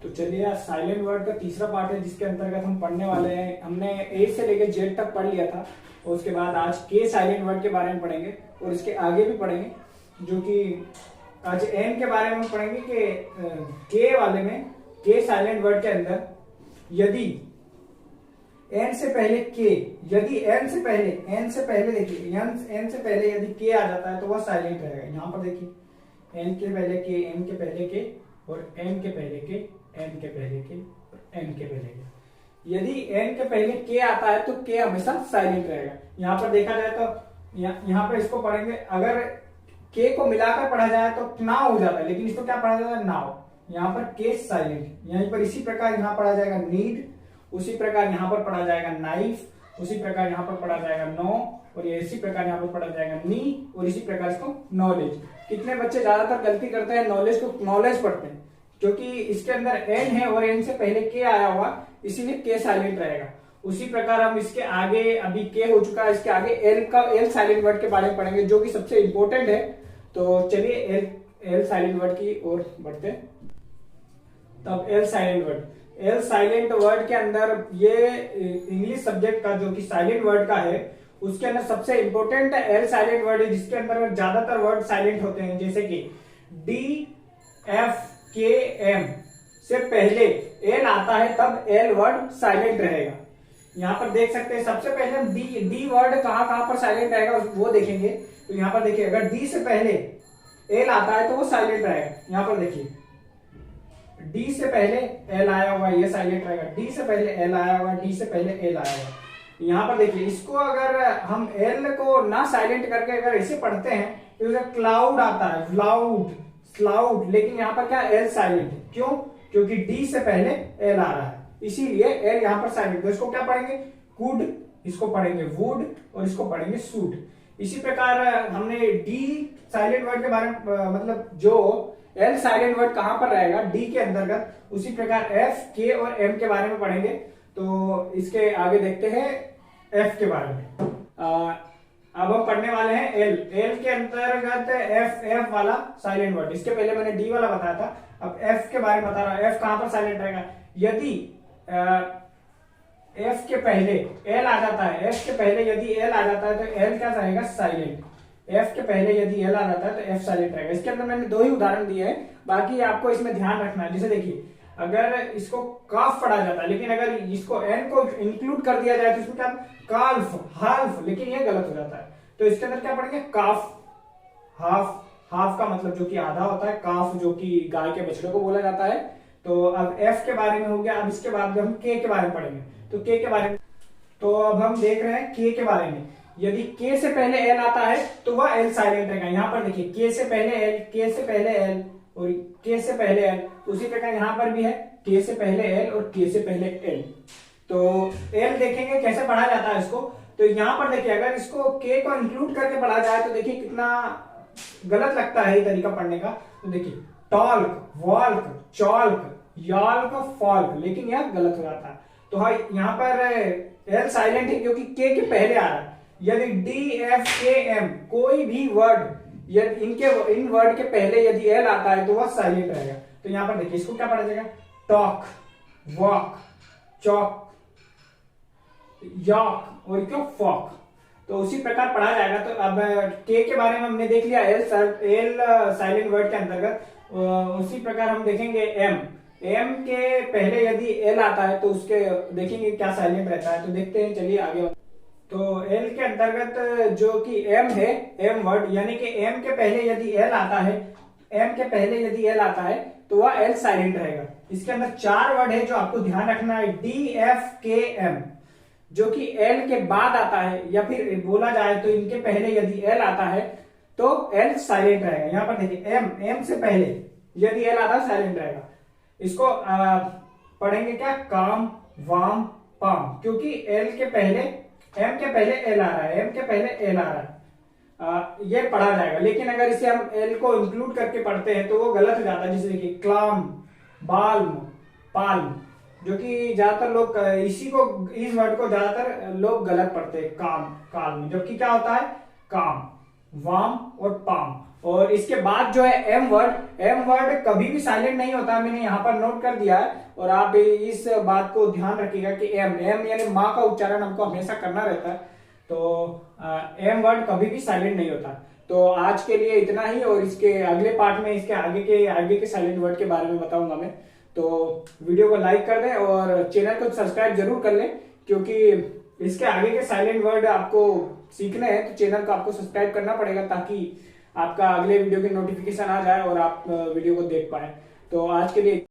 तो चलिए आज साइलेंट वर्ड का तीसरा पार्ट है जिसके अंतर्गत हम पढ़ने वाले हैं। हमने ए से लेकर जेड तक पढ़ लिया था और उसके बाद आज के साइलेंट वर्ड के बारे में पढ़ेंगे और इसके आगे भी पढ़ेंगे, जो कि आज एन के बारे में पढ़ेंगे कि के वाले में के साइलेंट वर्ड के अंदर यदि एन से पहले के, यदि एन से पहले देखिए एन से पहले यदि के आ जाता है तो वह साइलेंट रहेगा। यहाँ पर देखिए एन के पहले के, एन के पहले के और एन के पहले के, एन के पहले के और एन के पहले के। यदि एन के पहले के आता है तो के हमेशा साइलेंट रहेगा। यहाँ पर देखा जाए तो यहाँ पर इसको पढ़ेंगे, अगर के को मिलाकर पढ़ा जाए तो नाव हो जाता है, लेकिन इसको क्या पढ़ा जाता है? नाव। यहाँ पर के साइलेंट, यहीं पर इसी प्रकार यहाँ पढ़ा जाएगा नीड, उसी प्रकार यहाँ पर पढ़ा जाएगा नाइफ, उसी प्रकार यहाँ पर पढ़ा जाएगा नो, और ये इसी प्रकार यहाँ पर पढ़ा जाएगा नी, और इसी प्रकार इसको नॉलेज। कितने बच्चे ज्यादातर गलती करते हैं, नॉलेज को नॉलेज पढ़ते हैं, क्योंकि इसके अंदर एन है और एन से पहले के आया हुआ, इसीलिए के साइलेंट रहेगा। उसी प्रकार हम इसके आगे, अभी के हो चुका है, इसके आगे एल साइलेंट वर्ड के बारे में पढ़ेंगे जो कि सबसे इंपॉर्टेंट है। तो चलिए एल साइलेंट वर्ड की ओर बढ़ते हैं। तब एल साइलेंट वर्ड के अंदर ये इंग्लिश सब्जेक्ट का जो कि साइलेंट वर्ड का है उसके अंदर सबसे इंपॉर्टेंट एल साइलेंट वर्ड है, जिसके अंदर ज्यादातर वर्ड साइलेंट होते हैं, जैसे कि डी एफ के एम से पहले एल आता है तब एल वर्ड साइलेंट रहेगा। यहाँ पर देख सकते हैं सबसे पहले हम डी वर्ड कहां पर साइलेंट रहेगा वो देखेंगे। तो यहाँ पर देखिए अगर डी से पहले एल आता है तो वो साइलेंट रहेगा। यहाँ पर देखिए डी से पहले एल आया हुआ ये साइलेंट रहेगा, डी से पहले एल आया हुआ, डी से पहले एल आया हुआ। यहाँ पर देखिए इसको अगर हम एल को ना साइलेंट करके अगर इसे पढ़ते हैं तो इसे क्लाउड आता है, क्लाउड, लेकिन यहाँ पर क्या एल साइलेंट है, क्यों? क्योंकि डी से पहले एल आ रहा है, इसीलिए एल यहाँ पर साइलेंट। तो इसको क्या पढ़ेंगे? कुड, इसको पढ़ेंगे वुड और इसको पढ़ेंगे सूड। इसी प्रकार हमने डी साइलेंट वर्ड के बारे में मतलब जो एल साइलेंट वर्ड कहां पर रहेगा डी के अंतर्गत, उसी प्रकार एफ के और एम के बारे में पढ़ेंगे। तो इसके आगे देखते हैं एफ के बारे में। अब हम पढ़ने वाले हैं एल के अंतर्गत एफ वाला साइलेंट वर्ड। इसके पहले मैंने डी वाला बताया था, अब एफ के बारे में बता रहा हूं। एफ कहां पर साइलेंट रहेगा? यदि एफ के पहले एल आ जाता है, एफ के पहले यदि एल आ जाता है तो एल क्या रहेगा? साइलेंट। एफ के पहले यदि एल आ जाता है तो एफ साइलेंट रहेगा। इसके अंदर मैंने दो ही उदाहरण दिए हैं, बाकी आपको इसमें ध्यान रखना है। जैसे देखिए अगर इसको काफ पढ़ा जाता है, लेकिन अगर इसको एन को इंक्लूड कर दिया जाए तो इसमें क्या? काल्फ, हाल्फ, लेकिन ये गलत हो जाता है। तो इसके अंदर क्या पढ़ेंगे? काफ, हाफ का मतलब जो कि आधा होता है, काफ जो कि गाय के बछड़े को बोला जाता है। तो अब एफ के बारे में हो गया। अब इसके बाद हम के बारे में पढ़ेंगे। तो के के बारे में, तो अब हम देख रहे हैं के बारे में। यदि के से पहले एल आता है तो वह एल साइलेंट रहेगा। यहाँ पर देखिए के से पहले एल, के से पहले एल और के से पहले एल, उसी प्रकार यहाँ पर भी है के से पहले एल और के से पहले एल। तो एल देखेंगे कैसे पढ़ा जाता है इसको। तो यहाँ पर देखिए अगर इसको के को इंक्लूड करके पढ़ा जाए तो देखिए कितना गलत लगता है ये तरीका पढ़ने का। तो देखिए टॉल्क, वॉल्क, चॉल्क, यॉल्क, फॉल्क, लेकिन यह गलत हो जाता है। तो हाँ यहाँ पर एल साइलेंट है क्योंकि के पहले आ रहा है। यदि डी एफ के एम कोई भी वर्ड यदि इन वर्ड के पहले यदि एल आता है तो वह साइलेंट रहेगा। तो यहाँ पर देखिए इसको क्या पढ़ा जाएगा? टॉक, वॉक, चॉक, यॉक और क्यों फॉक। तो उसी प्रकार पढ़ा जाएगा। तो अब के बारे में हमने देख लिया एल साइलेंट वर्ड के अंतर्गत। उसी प्रकार हम देखेंगे एम के पहले यदि एल आता है तो उसके देखेंगे क्या साइलेंट रहता है। तो देखते हैं, चलिए आगे। तो एल के अंतर्गत जो कि एम है, एम वर्ड, यानी कि एम के पहले यदि एल आता है, एम के पहले यदि एल आता है तो वह एल साइलेंट रहेगा। इसके अंदर चार वर्ड है जो आपको ध्यान रखना है। डी एफ के एम जो कि एल के बाद आता है, या फिर बोला जाए तो इनके पहले यदि एल आता है तो एल साइलेंट रहेगा। यहाँ पर देखिए एम से पहले यदि एल आता है साइलेंट रहेगा। इसको पढ़ेंगे क्या? काम, वाम, पाम, क्योंकि एल के पहले एम के पहले एल आ रहा है, एम के पहले एल आ रहा है, ये पढ़ा जाएगा। लेकिन अगर इसे हम एल को इंक्लूड करके पढ़ते हैं तो वो गलत हो जाता है। जैसे देखिए क्लाम, बाल्म, पाल्म, जो कि ज्यादातर लोग इस वर्ड को ज्यादातर लोग गलत पढ़ते हैं, काम, काल्म, जबकि क्या होता है? काम। वाम और पाम। और इसके बाद जो है एम वर्ड कभी भी साइलेंट नहीं होता, मैंने यहाँ पर नोट कर दिया है। और आप इस बात को ध्यान रखिएगा कि एम यानी माँ का उच्चारण हमको हमेशा करना रहता है। तो एम वर्ड कभी भी साइलेंट नहीं होता। तो आज के लिए इतना ही, और इसके अगले पार्ट में इसके आगे के साइलेंट वर्ड के बारे में बताऊंगा मैं। तो वीडियो को लाइक कर दें और चैनल को सब्सक्राइब जरूर कर लें, क्योंकि इसके आगे के साइलेंट वर्ड आपको सीखने हैं तो चैनल को आपको सब्सक्राइब करना पड़ेगा, ताकि आपका अगले वीडियो की नोटिफिकेशन आ जाए और आप वीडियो को देख पाए। तो आज के लिए